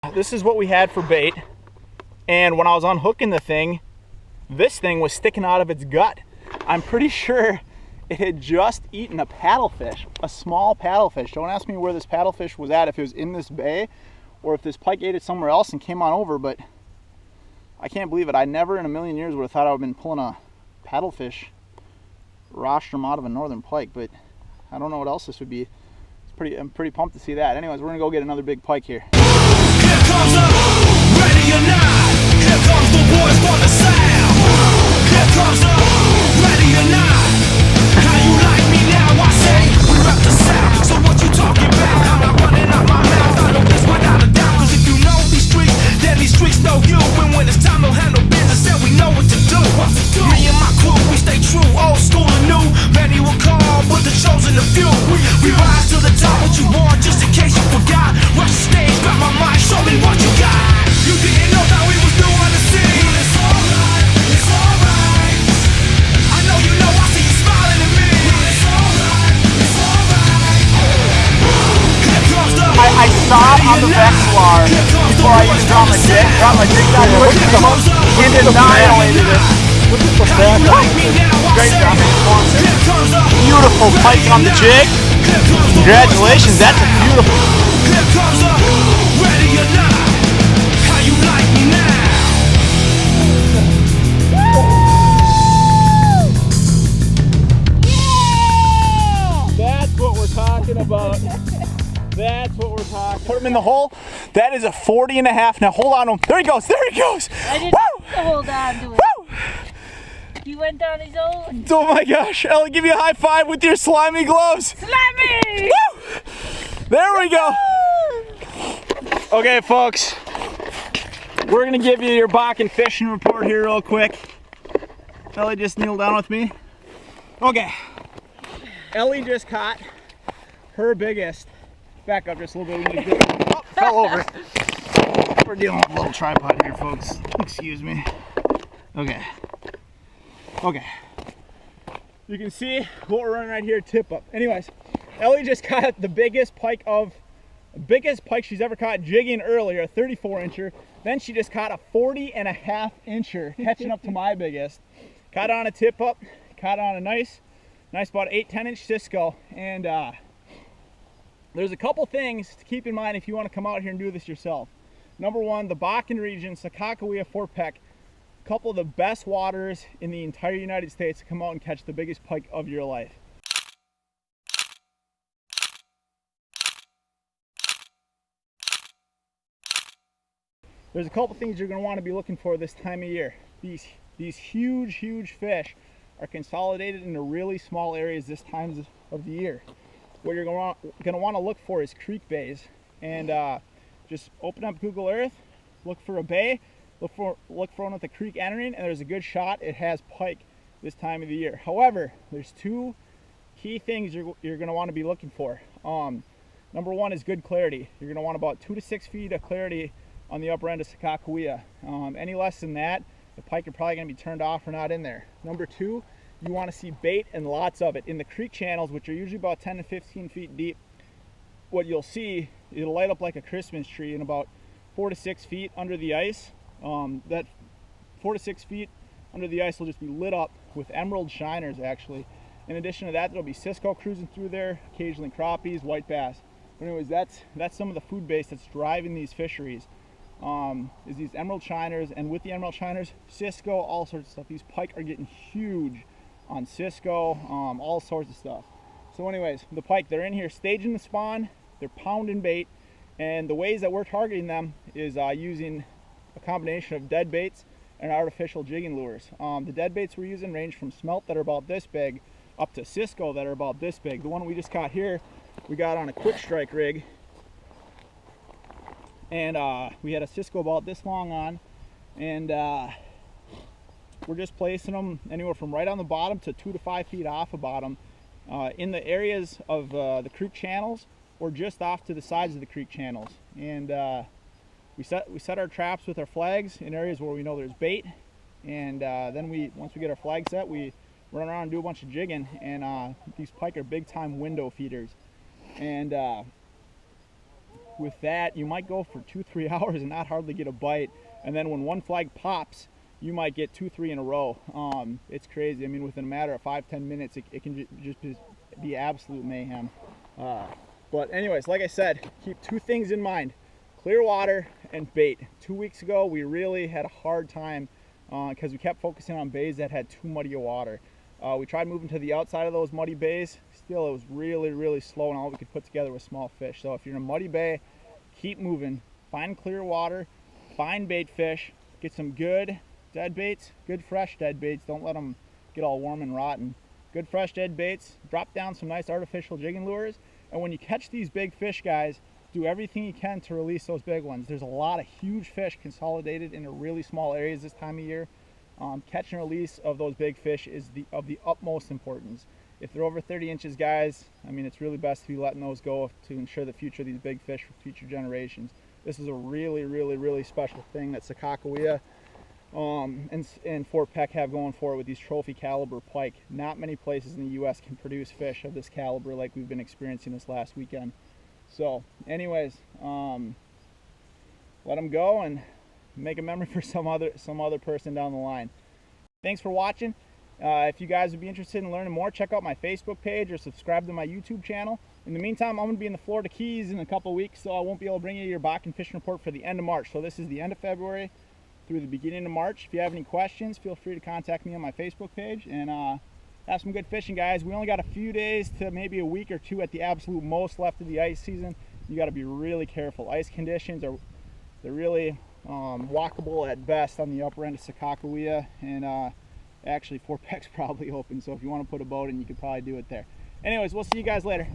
This is what we had for bait, and when I was unhooking the thing, this thing was sticking out of its gut. I'm pretty sure it had just eaten a paddlefish, a small paddlefish. Don't ask me where this paddlefish was at, if it was in this bay or if this pike ate it somewhere else and came on over, but I can't believe it. I never in a million years would have thought I would have been pulling a paddlefish rostrum out of a northern pike, but I don't know what else this would be. I'm pretty pumped to see that. Anyways, we're gonna go get another big pike here. Here comes the ready or not. Here comes the boys for the sound. Here comes the ready or not. How you like me now? I say we rep the sound. So what you talking about? I'm not running out my mouth. I know this without a doubt. Cause if you know these streets, then these streets know you. And when it's time to handle business, then we know what to do. Me and my crew, we stay true, old school and new. Many will call, but the chosen a few. We rise to the top. What you want, just in case you forgot. Rush the stage, grab my mic, show me what you got. You didn't know that we was new on the scene. It's alright, it's alright. I know you know, I see you smiling at me. It's alright, it's alright. Here comes the I saw it on the Vexilar before I even dropped my jig. Dropped my jig down, looked at the hook, and annihilated it. Look at the back. Great job, man. Beautiful pike on the jig. Congratulations, that's a beautiful. Here comes the ready or not. How you like me now? That's what we're talking about. That's what we're talking. Put him in the hole. That is a 40.5. Now hold on to him. There he goes. There he goes. I didn't have to hold on to it. Woo! He went down his own. Oh my gosh. Ellie, give you a high five with your slimy gloves. Slimy! Woo! There we go. Okay, folks. We're going to give you your Bakken fishing report here real quick. Ellie, just kneel down with me. Okay. Ellie just caught her biggest. Back up just a little bit. Oh, fell over. We're dealing with a little tripod here, folks. Excuse me. Okay. Okay. You can see what we're running right here, tip up. Anyways, Ellie just caught the biggest pike she's ever caught jigging earlier, a 34 incher. Then she just caught a 40.5 incher, catching up to my biggest. Caught on a tip up, caught on a nice about 8-10 inch Cisco. And there's a couple things to keep in mind if you want to come out here and do this yourself. Number one, the Bakken region, Sakakawea, Fort Peck, a couple of the best waters in the entire United States to come out and catch the biggest pike of your life. There's a couple things you're going to want to be looking for this time of year. These huge fish are consolidated into really small areas this time of the year. What you're going to want to look for is creek bays, and just open up Google Earth, look for a bay, look for one with a creek entering, and there's a good shot it has pike this time of the year. However, there's two key things you're going to want to be looking for. Number one is good clarity. You're going to want about 2 to 6 feet of clarity on the upper end of Sakakawea. Any less than that, the pike are probably going to be turned off or not in there. Number two, you want to see bait and lots of it. In the creek channels, which are usually about 10 to 15 feet deep, what you'll see, it'll light up like a Christmas tree in about 4 to 6 feet under the ice. That 4 to 6 feet under the ice will just be lit up with emerald shiners, actually. In addition to that, there'll be Cisco cruising through there, occasionally crappies, white bass. But anyways, that's some of the food base that's driving these fisheries. Is these emerald shiners, and with the emerald shiners, Cisco, all sorts of stuff. These pike are getting huge on Cisco, all sorts of stuff. So anyways, the pike, they're in here staging the spawn, they're pounding bait, and the ways that we're targeting them is using a combination of dead baits and artificial jigging lures. The dead baits we're using range from smelt that are about this big up to Cisco that are about this big. The one we just caught here, we got on a quick strike rig, and we had a Cisco about this long on, and we're just placing them anywhere from right on the bottom to 2 to 5 feet off the bottom in the areas of the creek channels or just off to the sides of the creek channels. And we set our traps with our flags in areas where we know there's bait, and then once we get our flag set, we run around and do a bunch of jigging. And these pike are big time window feeders, and with that, you might go for 2-3 hours and not hardly get a bite. And then when one flag pops, you might get 2-3 in a row. It's crazy. I mean, within a matter of 5-10 minutes, it can just be absolute mayhem. But anyways, like I said, keep two things in mind: clear water and bait. 2 weeks ago, we really had a hard time because we kept focusing on bays that had too muddy of water. We tried moving to the outside of those muddy bays. Still, it was really, really slow, and all we could put together was small fish. So if you're in a muddy bay, keep moving. Find clear water, find bait fish, get some good dead baits, good fresh dead baits. Don't let them get all warm and rotten. Good fresh dead baits. Drop down some nice artificial jigging lures. And when you catch these big fish, guys, do everything you can to release those big ones. There's a lot of huge fish consolidated into really small areas this time of year. Catch and release of those big fish is of the utmost importance. If they're over 30 inches, guys, I mean, it's really best to be letting those go to ensure the future of these big fish for future generations. This is a really, really, really special thing that Sakakawea and Fort Peck have going for it with these trophy caliber pike. Not many places in the U.S. can produce fish of this caliber like we've been experiencing this last weekend. So anyways, let them go and make a memory for some other person down the line. Thanks for watching. If you guys would be interested in learning more, check out my Facebook page or subscribe to my YouTube channel. In the meantime, I'm going to be in the Florida Keys in a couple weeks, so I won't be able to bring you your Bakken fishing report for the end of March. So this is the end of February through the beginning of March. If you have any questions, feel free to contact me on my Facebook page, and have some good fishing, guys. We only got a few days to maybe a week or two at the absolute most left of the ice season. You got to be really careful. Ice conditions they're really walkable at best on the upper end of Sakakawea, and actually Fort Peck's probably open, so if you want to put a boat in, you could probably do it there. Anyways, we'll see you guys later.